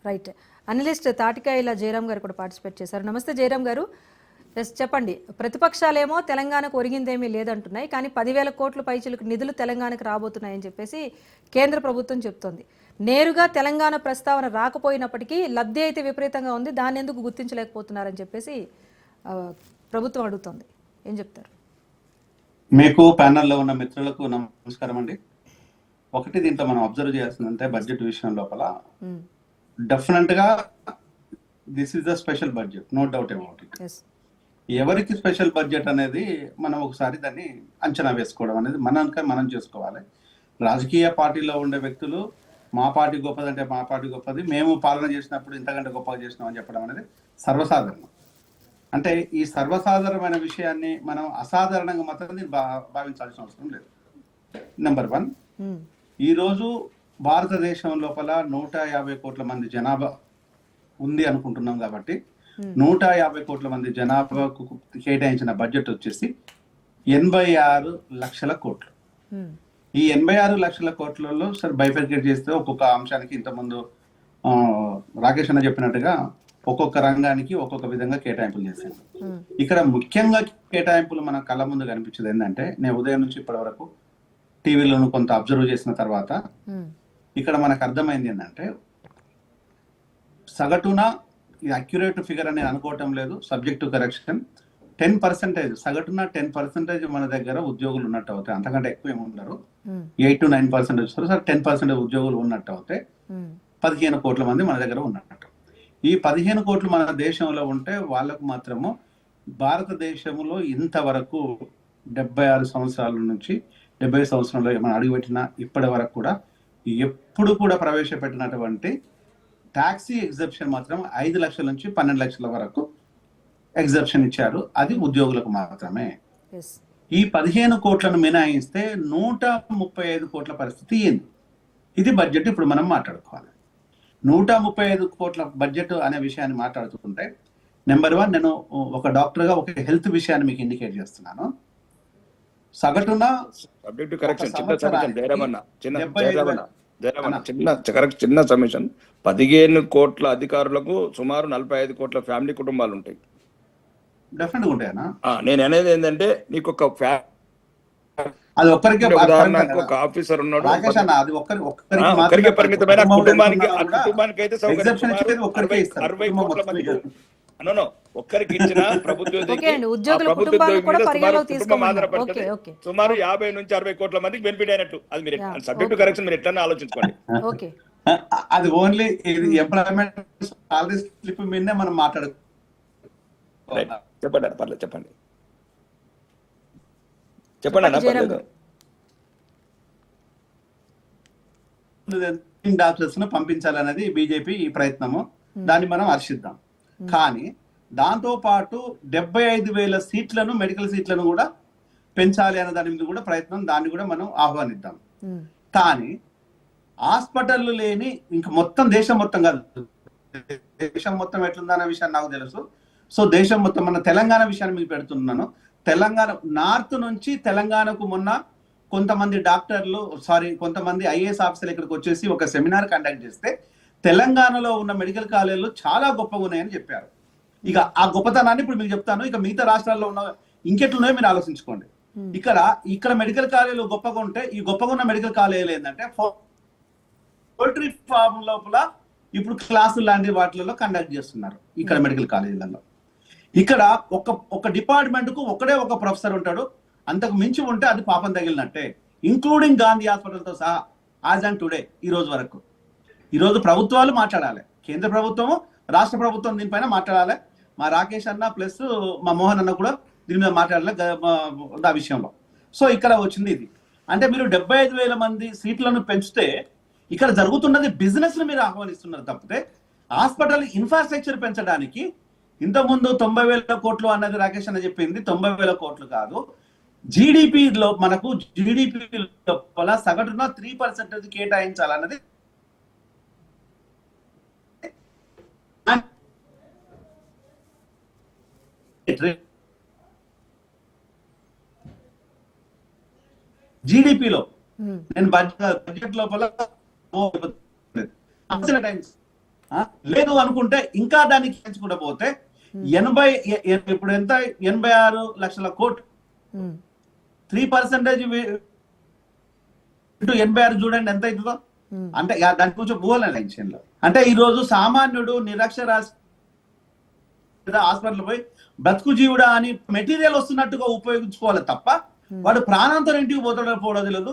Right. Analyst తాటికాయల జయరాం గారు కూడా participate చేశారు. నమస్తే జయరాం గారు. ఎస్ చెప్పండి. ప్రతిపక్షాలేమో తెలంగాణకు ఒరిగిందేమీ లేదంటున్నాయి, కానీ 10,000 కోట్ల పైచిలకు నిధులు తెలంగాణకు రాబోతున్నాయని చెప్పేసి కేంద్ర ప్రభుత్వం చెప్తోంది. నేరుగా తెలంగాణ ప్రస్తావన రాకపోయినప్పటికీ లబ్ధి అయితే విపరీతంగా ఉంది, దాన్ని ఎందుకు గుర్తించలేకపోతున్నారని చెప్పేసి ప్రభుత్వం అడుగుతోంది. ఏం చెప్తారు? మీకు ప్యానెల్లో ఉన్న మిత్రులకు నమస్కారం అండి. ఒకటి దీంట్లో మనం అబ్జర్వ్ చేయాల్సిందంటే బడ్జెట్ విషయం లోపల డెఫినెట్ గా this is the special budget, no doubt about it. ఎవరికి స్పెషల్ బడ్జెట్ అనేది మనం ఒకసారి దాన్ని అంచనా వేసుకోవడం అనేది మనం చేసుకోవాలి. రాజకీయ పార్టీలో ఉండే వ్యక్తులు మా పార్టీ గొప్పదంటే మా పార్టీ గొప్పది, మేము పాలన చేసినప్పుడు ఇంతకంటే గొప్పగా చేసినామని చెప్పడం అనేది సర్వసాధారణం. అంటే ఈ సర్వసాధారణమైన విషయాన్ని మనం అసాధారణంగా మాత్రం భావించాల్సిన అవసరం లేదు. నెంబర్ 1, ఈరోజు భారతదేశం లోపల 150 కోట్ల మంది జనాభా ఉంది అనుకుంటున్నాం కాబట్టి 150 కోట్ల మంది జనాభాకు కేటాయించిన బడ్జెట్ వచ్చేసి 86 లక్షల కోట్లు. ఈ 86 లక్షల కోట్లలో సరే బైఫర్కేట్ చేస్తే ఒక్కొక్క అంశానికి ఇంతకుముందు రాకేష్ అన్న చెప్పినట్టుగా ఒక్కొక్క రంగానికి ఒక్కొక్క విధంగా కేటాయింపులు చేశాను. ఇక్కడ ముఖ్యంగా కేటాయింపులు మన కళ్ళ ముందు కనిపించేది ఏంటంటే, నేను ఉదయం నుంచి ఇప్పటి వరకు టీవీలోను కొంత అబ్జర్వ్ చేసిన తర్వాత ఇక్కడ మనకు అర్థమైంది ఏంటంటే, సగటున ఇది అక్యురేట్ ఫిగర్ అని అనుకోవటం లేదు, సబ్జెక్ట్ టు కరెక్షన్, 10% సగటున 10% మన దగ్గర ఉద్యోగులు ఉన్నట్టు అవుతాయి. అంతకంటే ఎక్కువ ఏముండరు, 8 to 9% వస్తారు. సరే 10% ఉద్యోగులు ఉన్నట్టు అవుతాయి. 15 కోట్ల మంది మన దగ్గర ఉన్నట్టు. ఈ 15 కోట్లు మన దేశంలో ఉంటే వాళ్ళకు మాత్రము భారతదేశంలో ఇంతవరకు 76 సంవత్సరాల నుంచి 70 సంవత్సరంలో మనం అడుగుపెట్టిన ఇప్పటి వరకు కూడా ఎప్పుడు కూడా ప్రవేశపెట్టినటువంటి ట్యాక్సీ ఎగ్జెప్షన్ మాత్రం 5 లక్షల నుంచి 12 లక్షల వరకు ఎగ్జెప్షన్ ఇచ్చారు. అది ఉద్యోగులకు మాత్రమే. ఈ 15 కోట్లను మినహాయిస్తే 135 కోట్ల పరిస్థితి ఏంది? ఇది బడ్జెట్. ఇప్పుడు మనం మాట్లాడుకోవాలి. 135 కోట్ల బడ్జెట్ అనే విషయాన్ని మాట్లాడుతుంటే, నెంబర్ 1, నేను ఒక డాక్టర్గా ఒక హెల్త్ విషయాన్ని మీకు ఇండికేట్ చేస్తున్నాను. సగటున చిన్న సబ్మిషన్, 15 కోట్ల అధికారులకు సుమారు 45 కోట్ల ఫ్యామిలీ కుటుంబాలు ఉంటాయి. డెఫినెట్ గా ఉంటాయన్నా. నేను అనేది ఏంటంటే, నీకు ఒక అది ఒక్కరికే ఉదాహరణకు ఒక ఆఫీసర్ ఉన్నాడు, ఒక్కరికి పరిమితమైన కుటుంబానికి, ఆ కుటుంబానికి అయితే 60 కోట్ల మంది ఒక్కరికి ఇచ్చిన సుమారు 50 నుంచి 60 కోట్ల మందికి బెనిఫిట్ అయినట్టు. అది మీరు సబ్జెక్ట్ కరెక్షన్ మీరు ఎట్లా ఆలోచించుకోండి. అది ఓన్లీ ఎంప్లాయ్మెంట్ సాలరీ స్లిప్ మీదనే మనం మాట్లాడుకో. చెప్పండి, పర్లేదు, చెప్పండి అన్న. డాక్టర్స్ ను పంపించాలనేది బీజేపీ ఈ ప్రయత్నము, దాన్ని మనం హర్షిద్దాం. కానీ దాంతో పాటు 75,000 సీట్లను, మెడికల్ సీట్లను కూడా పెంచాలి అనే దాని మీద కూడా ప్రయత్నం, దాన్ని కూడా మనం ఆహ్వానిద్దాం. కానీ హాస్పిటల్ లేని ఇంకా మొత్తం దేశం మొత్తం కాదు, దేశం మొత్తం ఎట్లుందన్న విషయాన్ని నాకు తెలుసు. సో దేశం మొత్తం, మన తెలంగాణ విషయాన్ని మీకు పెడుతున్నాను. తెలంగాణ నార్త్ నుంచి తెలంగాణకు మొన్న కొంతమంది డాక్టర్లు, కొంతమంది ఐఏఎస్ ఆఫీసర్లు ఇక్కడికి వచ్చేసి ఒక సెమినార్ కండక్ట్ చేస్తే తెలంగాణలో ఉన్న మెడికల్ కాలేజీలు చాలా గొప్పగా ఉన్నాయని చెప్పారు. ఇక ఆ గొప్పతనాన్ని ఇప్పుడు మీకు చెప్తాను. ఇక మిగతా రాష్ట్రాల్లో ఉన్న ఇంకెట్లున్నాయో మీరు ఆలోచించుకోండి. ఇక్కడ మెడికల్ కాలేజీలు గొప్పగా ఉంటే, ఈ గొప్పగా ఉన్న మెడికల్ కాలేజీలు ఏంటంటే పౌల్ట్రీ ఫార్మ్ లోపల ఇప్పుడు క్లాసులు లాంటి వాటిలలో కండక్ట్ చేస్తున్నారు. ఇక్కడ మెడికల్ కాలేజీలలో ఇక్కడ ఒక డిపార్ట్మెంట్ కు ఒకడే ఒక ప్రొఫెసర్ ఉంటాడు. అంతకు మించి ఉంటే అది పాపం తగిలినట్టే, ఇంక్లూడింగ్ గాంధీ హాస్పిటల్తో సహా. యాజ్ అండ్ టుడే, ఈ రోజు వరకు, ఈరోజు ప్రభుత్వాలు మాట్లాడాలి, కేంద్ర ప్రభుత్వము, రాష్ట్ర ప్రభుత్వం దీనిపైన మాట్లాడాలి. మా రాకేష్ అన్న ప్లస్ మా మోహన్ అన్న కూడా దీని మీద మాట్లాడాలి ఆ విషయంలో. సో ఇక్కడ వచ్చింది ఇది. అంటే మీరు 75,000 మంది సీట్లను పెంచితే ఇక్కడ జరుగుతున్నది బిజినెస్ ని మీరు ఆహ్వానిస్తున్నారు తప్పితే హాస్పిటల్ ఇన్ఫ్రాస్ట్రక్చర్ పెంచడానికి ఇంతకుముందు 90,000 కోట్లు అన్నది రాకేష్ అన్న చెప్పింది 90,000 కోట్లు కాదు. జీడిపిలో మనకు జీడిపి లోపల సగటున 3% కేటాయించాలన్నది జీడిపిలో. నేను బడ్జెట్ లోపల లేదు అనుకుంటే ఇంకా దానికి పెంచుకుంటూ పోతే 80 ఇప్పుడు ఎంత 86 లక్షల కోట్లు 3% ఇంటూ 86 చూడండి ఎంత అవుతుందో. అంటే దాని కొంచెం భూగోళ అంటే ఈ రోజు సామాన్యుడు నిరక్షరాస్యత హాస్పిటల్ పోయి బ్రతుకు జీవుడా అని మెటీరియల్ వస్తున్నట్టుగా ఉపయోగించుకోవాలి తప్ప వాడు ప్రాణాంతరం ఇంటికి పోతాడో పోవడో తెలియదు.